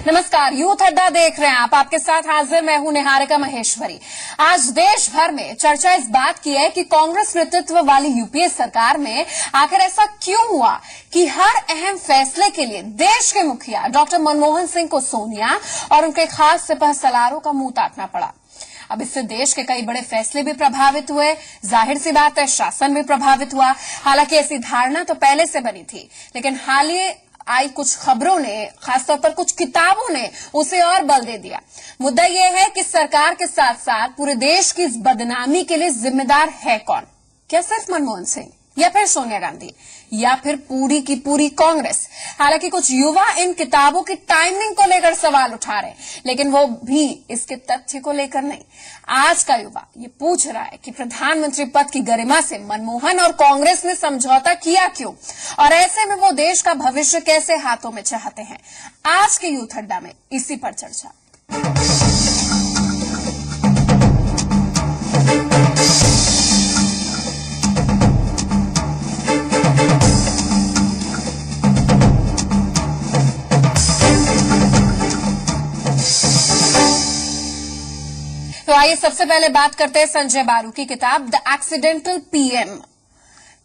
नमस्कार, यूथ अड्डा देख रहे हैं आप। आपके साथ हाजिर मैं हूं निहारिका महेश्वरी। आज देश भर में चर्चा इस बात की है कि कांग्रेस नेतृत्व वाली यूपीए सरकार में आखिर ऐसा क्यों हुआ कि हर अहम फैसले के लिए देश के मुखिया डॉक्टर मनमोहन सिंह को सोनिया और उनके खास सिपहसालारों का मुंह ताकना पड़ा। अब इससे देश के कई बड़े फैसले भी प्रभावित हुए। जाहिर सी बात है, शासन भी प्रभावित हुआ। हालांकि ऐसी धारणा तो पहले से बनी थी, लेकिन हाल ही आई कुछ खबरों ने, खासतौर पर कुछ किताबों ने उसे और बल दे दिया। मुद्दा यह है कि सरकार के साथ साथ पूरे देश की इस बदनामी के लिए जिम्मेदार है कौन? क्या सिर्फ मनमोहन सिंह या फिर सोनिया गांधी या फिर पूरी की पूरी कांग्रेस? हालांकि कुछ युवा इन किताबों की टाइमिंग को लेकर सवाल उठा रहे हैं, लेकिन वो भी इसके तथ्य को लेकर नहीं। आज का युवा ये पूछ रहा है कि प्रधानमंत्री पद की गरिमा से मनमोहन और कांग्रेस ने समझौता किया क्यों, और ऐसे में वो देश का भविष्य कैसे हाथों में चाहते हैं। आज के यूथ अड्डा में इसी पर चर्चा। तो आइए सबसे पहले बात करते हैं संजय बारू की किताब द एक्सीडेंटल पीएम।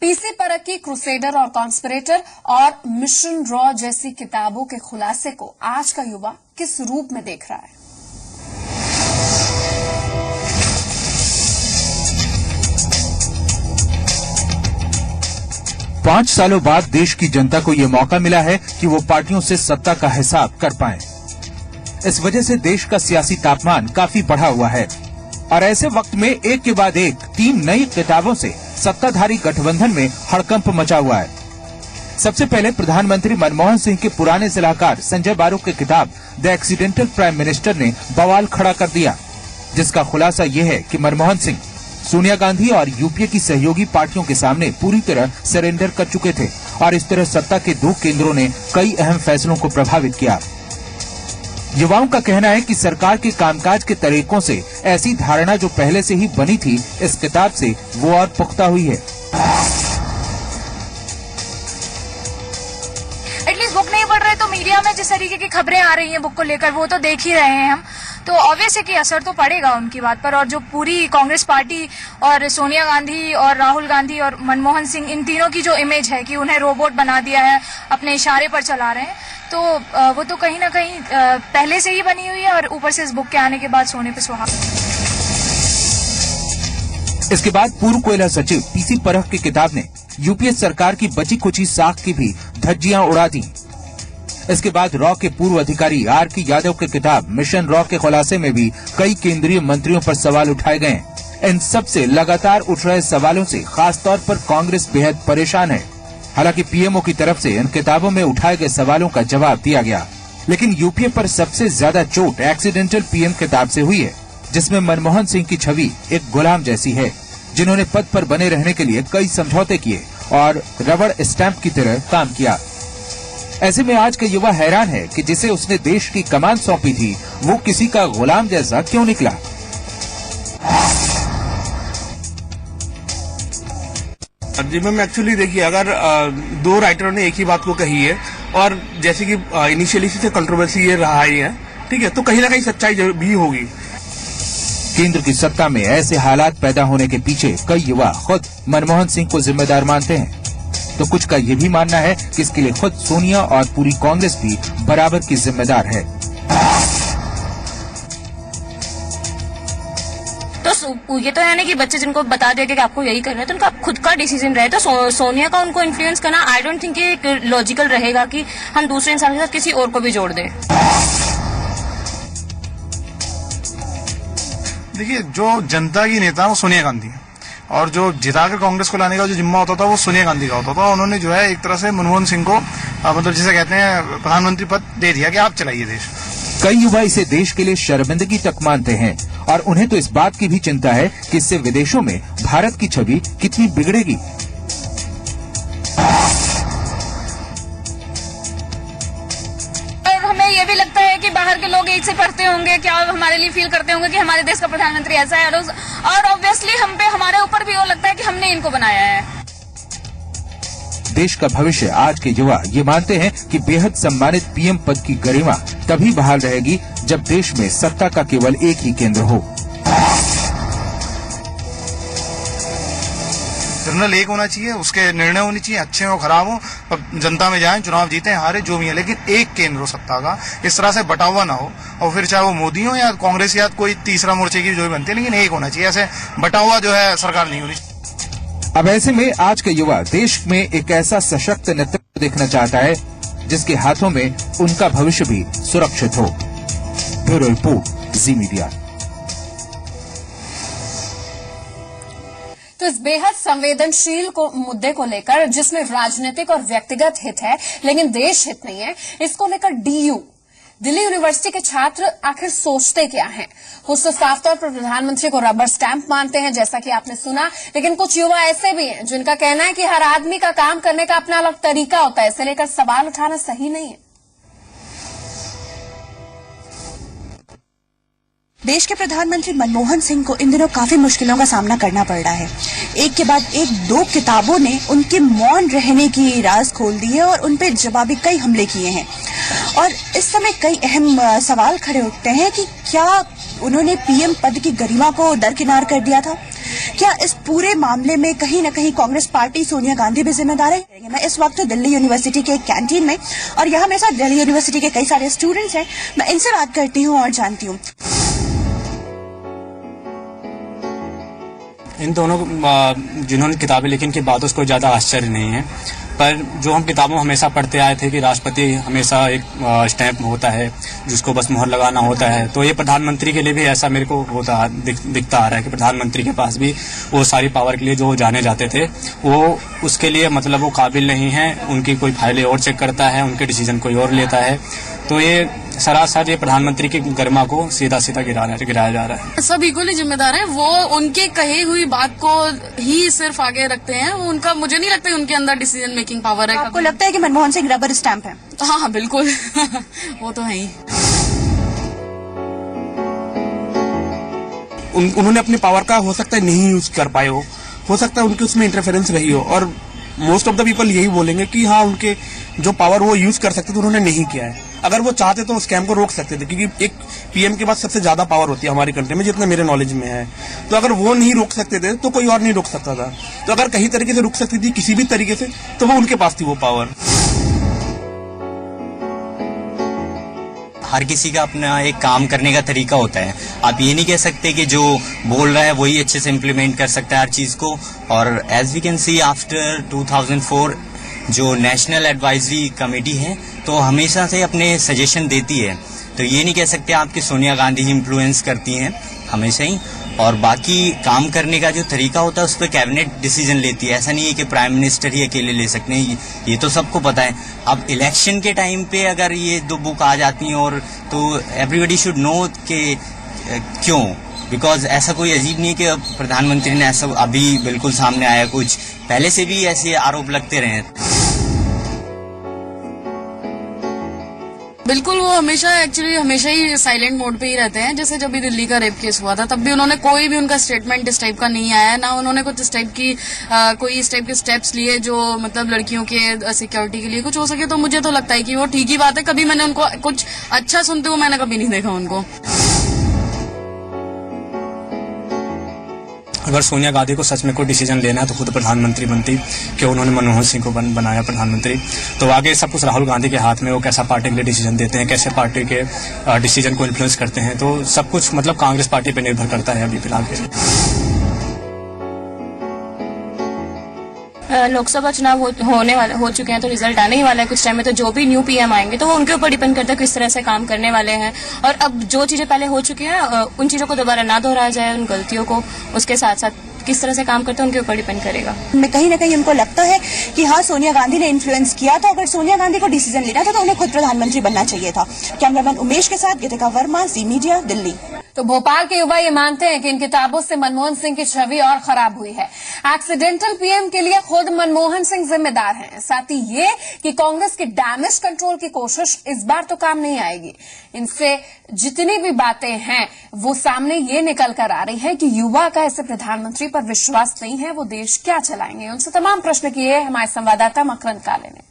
पीसी परख की क्रूसेडर और कॉन्स्पिरेटर और मिशन रॉ जैसी किताबों के खुलासे को आज का युवा किस रूप में देख रहा है? 5 सालों बाद देश की जनता को ये मौका मिला है कि वो पार्टियों से सत्ता का हिसाब कर पाएं। इस वजह से देश का सियासी तापमान काफी बढ़ा हुआ है और ऐसे वक्त में एक के बाद एक 3 नई किताबों से सत्ताधारी गठबंधन में हड़कंप मचा हुआ है। सबसे पहले प्रधानमंत्री मनमोहन सिंह के पुराने सलाहकार संजय बारू की किताब द एक्सीडेंटल प्राइम मिनिस्टर ने बवाल खड़ा कर दिया, जिसका खुलासा ये है कि मनमोहन सिंह सोनिया गांधी और यूपीए की सहयोगी पार्टियों के सामने पूरी तरह सरेंडर कर चुके थे और इस तरह सत्ता के 2 केंद्रों ने कई अहम फैसलों को प्रभावित किया। युवाओं का कहना है कि सरकार के कामकाज के तरीकों से ऐसी धारणा जो पहले से ही बनी थी, इस किताब से वो और पुख्ता हुई है। एटलीस्ट बुक नहीं पढ़ रहे तो मीडिया में जिस तरीके की खबरें आ रही हैं बुक को लेकर, वो तो देख ही रहे हैं हम, तो ऑब्वियस है कि असर तो पड़ेगा उनकी बात पर। और जो पूरी कांग्रेस पार्टी और सोनिया गांधी और राहुल गांधी और मनमोहन सिंह, इन तीनों की जो इमेज है कि उन्हें रोबोट बना दिया है, अपने इशारे पर चला रहे हैं, तो वो तो कहीं ना कहीं पहले से ही बनी हुई है और ऊपर से इस बुक के आने के बाद सोने पे सुहागा। इसके बाद पूर्व कोयला सचिव पीसी परख की किताब ने यूपीए सरकार की बची खुची साख की भी धज्जियां उड़ा दी। इसके बाद रॉ के पूर्व अधिकारी आर.के. यादव की किताब मिशन रॉ के खुलासे में भी कई केंद्रीय मंत्रियों पर सवाल उठाए गए। इन सब से लगातार उठ रहे सवालों से खास तौर पर कांग्रेस बेहद परेशान है। हालांकि पीएमओ की तरफ से इन किताबों में उठाए गए सवालों का जवाब दिया गया, लेकिन यूपीए पर सबसे ज्यादा चोट एक्सीडेंटल पीएम किताब से हुई है, जिसमें मनमोहन सिंह की छवि एक गुलाम जैसी है, जिन्होंने पद पर बने रहने के लिए कई समझौते किए और रबड़ स्टैंप की तरह काम किया। ऐसे में आज का युवा हैरान है कि जिसे उसने देश की कमान सौंपी थी, वो किसी का गुलाम जैसा क्यों निकला। जी मैम, एक्चुअली देखिए, अगर 2 राइटरों ने एक ही बात को कही है और जैसे कि इनिशियली से कंट्रोवर्सी ये रहा ही है, ठीक है, तो कहीं ना कहीं सच्चाई भी होगी। केंद्र की सत्ता में ऐसे हालात पैदा होने के पीछे कई युवा खुद मनमोहन सिंह को जिम्मेदार मानते हैं, तो कुछ का ये भी मानना है कि इसके लिए खुद सोनिया और पूरी कांग्रेस भी बराबर की जिम्मेदार है। तो ये तो यानी कि बच्चे जिनको बता दिया कि आपको यही करना है, तो उनका खुद का डिसीजन रहे। तो सोनिया का उनको इन्फ्लुएंस करना आई डोंट थिंक ये लॉजिकल रहेगा कि हम दूसरे इंसान के साथ किसी और को भी जोड़ दें। देखिए, जो जनता की नेता वो सोनिया गांधी है और जो जिताकर कांग्रेस को लाने का जो जिम्मा होता था वो सोनिया गांधी का होता था। उन्होंने जो है एक तरह से मनमोहन सिंह को मतलब जिसे कहते हैं प्रधानमंत्री पद दे दिया कि आप चलाइए देश। कई युवा इसे देश के लिए शर्मिंदगी तक मानते हैं और उन्हें तो इस बात की भी चिंता है कि इससे विदेशों में भारत की छवि कितनी बिगड़ेगी। और हमें ये भी लगता है कि बाहर के लोग एक से पढ़ते होंगे, क्या हमारे लिए फील करते होंगे कि हमारे देश का प्रधानमंत्री ऐसा है, और ऑब्वियसली हम पे हमारे ऊपर भी वो लगता है कि हमने इनको बनाया है। देश का भविष्य आज के युवा ये मानते हैं कि बेहद सम्मानित पीएम पद की गरिमा तभी बहाल रहेगी जब देश में सत्ता का केवल एक ही केंद्र हो। जनरल एक होना चाहिए, उसके निर्णय होने चाहिए, अच्छे हो खराब हो, जनता में जाएं, चुनाव जीते हारे जो भी है, लेकिन एक केंद्र हो सत्ता का, इस तरह से बटा हुआ ना हो। और फिर चाहे वो मोदी हो या कांग्रेस या कोई तीसरा मोर्चे की जो भी बनती है, लेकिन एक होना चाहिए। ऐसे बटा हुआ जो है सरकार नहीं होनी चाहिए। अब ऐसे में आज के युवा देश में एक ऐसा सशक्त नेतृत्व देखना चाहता है जिसके हाथों में उनका भविष्य भी सुरक्षित हो। ब्यूरो रिपोर्ट, जी मीडिया। तो इस बेहद संवेदनशील मुद्दे को लेकर, जिसमें राजनीतिक और व्यक्तिगत हित है लेकिन देश हित नहीं है, इसको लेकर डीयू दिल्ली यूनिवर्सिटी के छात्र आखिर सोचते क्या हैं? कुछ तो साफ तौर पर प्रधानमंत्री को रबर स्टैंप मानते हैं, जैसा कि आपने सुना, लेकिन कुछ युवा ऐसे भी हैं जिनका कहना है कि हर आदमी का काम करने का अपना अलग तरीका होता है, इसे लेकर सवाल उठाना सही नहीं है। देश के प्रधानमंत्री मनमोहन सिंह को इन दिनों काफी मुश्किलों का सामना करना पड़ रहा है। एक के बाद एक 2 किताबों ने उनके मौन रहने की राज खोल दी है और उनपे जवाबी कई हमले किए हैं। और इस समय कई अहम सवाल खड़े उठते हैं कि क्या उन्होंने पीएम पद की गरिमा को दरकिनार कर दिया था? क्या इस पूरे मामले में कहीं न कहीं कांग्रेस पार्टी, सोनिया गांधी भी जिम्मेदार है? मैं इस वक्त दिल्ली यूनिवर्सिटी के कैंटीन में, और यहाँ मेरे साथ दिल्ली यूनिवर्सिटी के कई सारे स्टूडेंट्स हैं। मैं इनसे बात करती हूँ और जानती हूँ। इन दोनों जिन्होंने किताबें लिखी इनकी बातों से कोई ज्यादा आश्चर्य नहीं है, पर जो हम किताबों में हमेशा पढ़ते आए थे कि राष्ट्रपति हमेशा एक स्टैंप होता है जिसको बस मुहर लगाना होता है, तो ये प्रधानमंत्री के लिए भी ऐसा मेरे को दिखता आ रहा है कि प्रधानमंत्री के पास भी वो सारी पावर के लिए जो जाने जाते थे वो उसके लिए मतलब वो काबिल नहीं है। उनकी कोई फाइलें और चेक करता है, उनके डिसीजन कोई और लेता है, तो ये सरासर ये प्रधानमंत्री की गरिमा को सीधा सीधा गिराया जा रहा है। सब इक्वली जिम्मेदार हैं, वो उनके कही हुई बात को ही सिर्फ आगे रखते हैं। उनका मुझे नहीं लगता उनके अंदर डिसीजन मेकिंग पावर है। आपको लगता है कि मनमोहन सिंह रबर स्टैंप है? हाँ बिल्कुल वो तो है ही। उन्होंने अपनी पावर का हो सकता है नहीं यूज कर पाए हो सकता है उनकी उसमें इंटरफेरेंस रही हो, और मोस्ट ऑफ द पीपल यही बोलेंगे कि हाँ उनके जो पावर वो यूज कर सकते थे उन्होंने नहीं किया है। अगर वो चाहते तो स्कैम को रोक सकते थे, क्योंकि एक पीएम के पास सबसे ज्यादा पावर होती है हमारी कंट्री में, जितना मेरे नॉलेज में है। तो अगर वो नहीं रोक सकते थे तो कोई और नहीं रोक सकता था। तो अगर कहीं तरीके से रुक सकती थी किसी भी तरीके से, तो वो उनके पास थी वो पावर। हर किसी का अपना एक काम करने का तरीका होता है। आप ये नहीं कह सकते कि जो बोल रहा है वही अच्छे से इम्प्लीमेंट कर सकता है हर चीज को। और as we can see after 2004 जो नेशनल एडवाइजरी कमेटी है तो हमेशा से अपने सजेशन देती है, तो ये नहीं कह सकते आपकी सोनिया गांधी इन्फ्लुएंस करती हैं हमेशा ही। और बाकी काम करने का जो तरीका होता है उस पर कैबिनेट डिसीजन लेती है, ऐसा नहीं है कि प्राइम मिनिस्टर ही अकेले ले सकते हैं, ये तो सबको पता है। अब इलेक्शन के टाइम पे अगर ये 2 बुक आ जाती हैं और तो एवरीबडी शुड नो कि क्यों, बिकॉज ऐसा कोई अजीब नहीं है कि प्रधानमंत्री ने ऐसा अभी बिल्कुल सामने आया, कुछ पहले से भी ऐसे आरोप लगते रहे। बिल्कुल वो हमेशा ही साइलेंट मोड पे ही रहते हैं। जैसे जब भी दिल्ली का रेप केस हुआ था तब भी उन्होंने कोई भी उनका स्टेटमेंट इस टाइप का नहीं आया, ना उन्होंने कुछ इस टाइप की कोई इस टाइप के स्टेप्स लिए जो मतलब लड़कियों के सिक्योरिटी के लिए कुछ हो सके। तो मुझे तो लगता है कि वो ठीक ही बात है। कभी मैंने उनको कुछ अच्छा सुनते हुए मैंने कभी नहीं देखा उनको। अगर सोनिया गांधी को सच में कोई डिसीजन लेना है तो खुद प्रधानमंत्री बनती, क्यों उन्होंने मनमोहन सिंह को बनाया प्रधानमंत्री। तो आगे सब कुछ राहुल गांधी के हाथ में, वो कैसा पार्टी के लिए डिसीजन देते हैं, कैसे पार्टी के डिसीजन को इन्फ्लुएंस करते हैं, तो सब कुछ मतलब कांग्रेस पार्टी पे निर्भर करता है अभी फिलहाल के लिए। लोकसभा चुनाव हो चुके हैं तो रिजल्ट आने ही वाला है कुछ टाइम में। तो जो भी न्यू पीएम आएंगे तो वो उनके ऊपर डिपेंड करता है किस तरह से काम करने वाले हैं। और अब जो चीजें पहले हो चुकी हैं उन चीजों को दोबारा ना दोहराया जाए, उन गलतियों को, उसके साथ साथ किस तरह से काम करते हैं उनके ऊपर डिपेंड करेगा। मैं कहीं ना कहीं उनको लगता है कि हाँ सोनिया गांधी ने इन्फ्लुएंस किया था। अगर सोनिया गांधी को डिसीजन लेना था तो उन्हें खुद प्रधानमंत्री बनना चाहिए था। कैमरामैन उमेश के साथ गीतिका वर्मा, जी मीडिया, दिल्ली। तो भोपाल के युवा ये मानते हैं कि इन किताबों से मनमोहन सिंह की छवि और खराब हुई है। एक्सीडेंटल पीएम के लिए खुद मनमोहन सिंह जिम्मेदार हैं। साथ ही ये कि कांग्रेस की डैमेज कंट्रोल की कोशिश इस बार तो काम नहीं आएगी। इनसे जितनी भी बातें हैं वो सामने ये निकल कर आ रही है कि युवा का ऐसे प्रधानमंत्री पर विश्वास नहीं है, वो देश क्या चलाएंगे। उनसे तमाम प्रश्न किए हमारे संवाददाता मकरंद काले ने।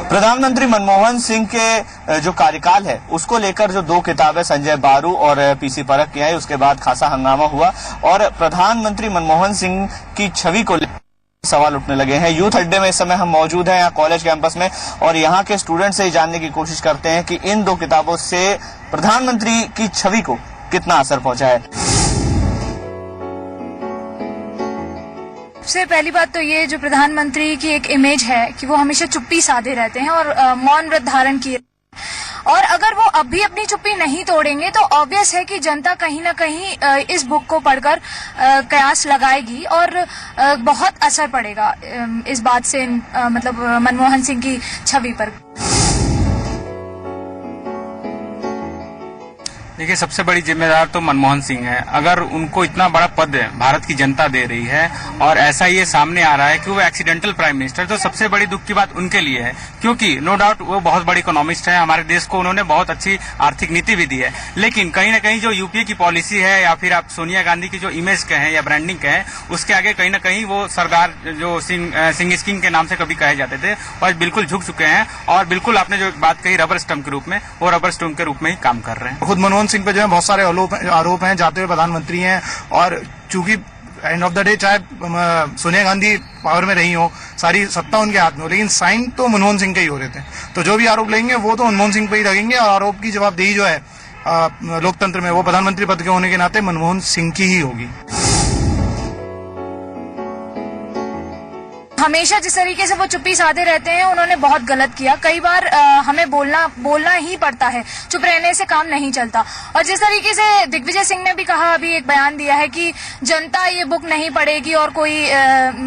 प्रधानमंत्री मनमोहन सिंह के जो कार्यकाल है उसको लेकर जो 2 किताबें संजय बारू और पीसी परख की आई, उसके बाद खासा हंगामा हुआ और प्रधानमंत्री मनमोहन सिंह की छवि को लेकर सवाल उठने लगे हैं। यूथ अड्डे में इस समय हम मौजूद हैं यहाँ कॉलेज कैंपस में और यहाँ के स्टूडेंट से जानने की कोशिश करते हैं कि इन 2 किताबों से प्रधानमंत्री की छवि को कितना असर पहुंचा है। सबसे पहली बात तो ये जो प्रधानमंत्री की एक इमेज है कि वो हमेशा चुप्पी साधे रहते हैं और मौन व्रत धारण किए, और अगर वो अब भी अपनी चुप्पी नहीं तोड़ेंगे तो ऑब्वियस है कि जनता कहीं ना कहीं इस बुक को पढ़कर कयास लगाएगी और बहुत असर पड़ेगा इस बात से, मतलब मनमोहन सिंह की छवि पर। देखिए, सबसे बड़ी जिम्मेदार तो मनमोहन सिंह है। अगर उनको इतना बड़ा पद भारत की जनता दे रही है और ऐसा ये सामने आ रहा है कि वो एक्सीडेंटल प्राइम मिनिस्टर, तो सबसे बड़ी दुख की बात उनके लिए है, क्योंकि नो डाउट वो बहुत बड़ी इकोनॉमिस्ट है। हमारे देश को उन्होंने बहुत अच्छी आर्थिक नीति भी दी है, लेकिन कहीं ना कहीं जो यूपीए की पॉलिसी है या फिर आप सोनिया गांधी की जो इमेज कहें या ब्रांडिंग कहें, उसके आगे कहीं ना कहीं वो सरदार जो सिंह किंग के नाम से कभी कहे जाते थे और बिल्कुल झुक चुके हैं और बिल्कुल आपने जो बात कही रबर स्टम्प के रूप में, वो रबर स्टम्प के रूप में ही काम कर रहे हैं। खुद मनमोहन सिंह पे जो है बहुत सारे आरोप हैं, जाते हुए प्रधानमंत्री हैं और चूंकि एंड ऑफ द डे चाहे सोनिया गांधी पावर में रही हो, सारी सत्ता उनके हाथ में हो, लेकिन साइन तो मनमोहन सिंह के ही हो रहे थे। तो जो भी आरोप लेंगे वो तो मनमोहन सिंह पे ही लगेंगे और आरोप की जवाबदेही जो है लोकतंत्र में वो प्रधानमंत्री पद के होने के नाते मनमोहन सिंह की ही होगी। हमेशा जिस तरीके से वो चुप्पी साधे रहते हैं उन्होंने बहुत गलत किया। कई बार हमें बोलना ही पड़ता है, चुप रहने से काम नहीं चलता। और जिस तरीके से दिग्विजय सिंह ने भी कहा, अभी एक बयान दिया है कि जनता ये बुक नहीं पढ़ेगी और कोई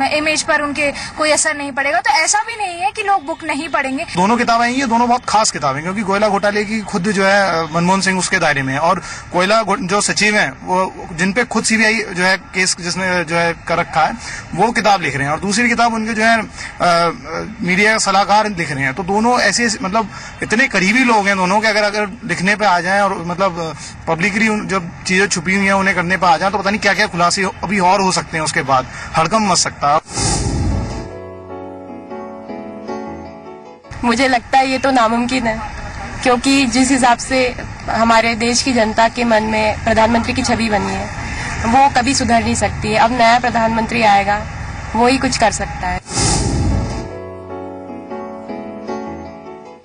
इमेज पर उनके कोई असर नहीं पड़ेगा, तो ऐसा भी नहीं है कि लोग बुक नहीं पढ़ेंगे। दोनों किताबें ये दोनों बहुत खास किताबें, क्योंकि कोयला घोटाले की खुद जो है मनमोहन सिंह उसके दायरे में है और कोयला जो सचिव है वो जिनपे खुद सीबीआई जो है केस जिसने जो है कर रखा है वो किताब लिख रहे हैं और दूसरी किताब उनके जो है मीडिया सलाहकार लिख रहे हैं। तो दोनों ऐसे मतलब इतने करीबी लोग हैं दोनों के, अगर लिखने पे आ जाएं और मतलब पब्लिकली जब चीजें छुपी हुई हैं उन्हें करने पे आ जाएं तो पता नहीं क्या क्या खुलासे अभी और हो सकते हैं। उसके बाद हड़कंप मच सकता है। मुझे लगता है ये तो नामुमकिन है, क्योंकि जिस हिसाब से हमारे देश की जनता के मन में प्रधानमंत्री की छवि बनी है वो कभी सुधर नहीं सकती है। अब नया प्रधानमंत्री आएगा, वो ही कुछ कर सकता है।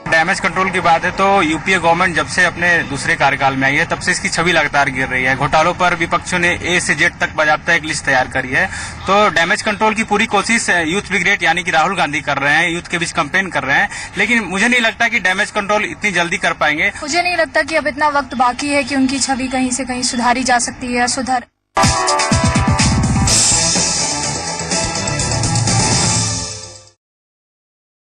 डैमेज कंट्रोल की बात है तो यूपीए गवर्नमेंट जब से अपने दूसरे कार्यकाल में आई है तब से इसकी छवि लगातार गिर रही है। घोटालों पर विपक्षों ने ए से जेड तक बाकायदा एक लिस्ट तैयार करी है। तो डैमेज कंट्रोल की पूरी कोशिश यूथ ब्रिगेड यानी कि राहुल गांधी कर रहे हैं, यूथ के बीच कैंपेन कर रहे हैं, लेकिन मुझे नहीं लगता कि डैमेज कंट्रोल इतनी जल्दी कर पाएंगे। मुझे नहीं लगता कि अब इतना वक्त बाकी है कि उनकी छवि कहीं से कहीं सुधारी जा सकती है या सुधर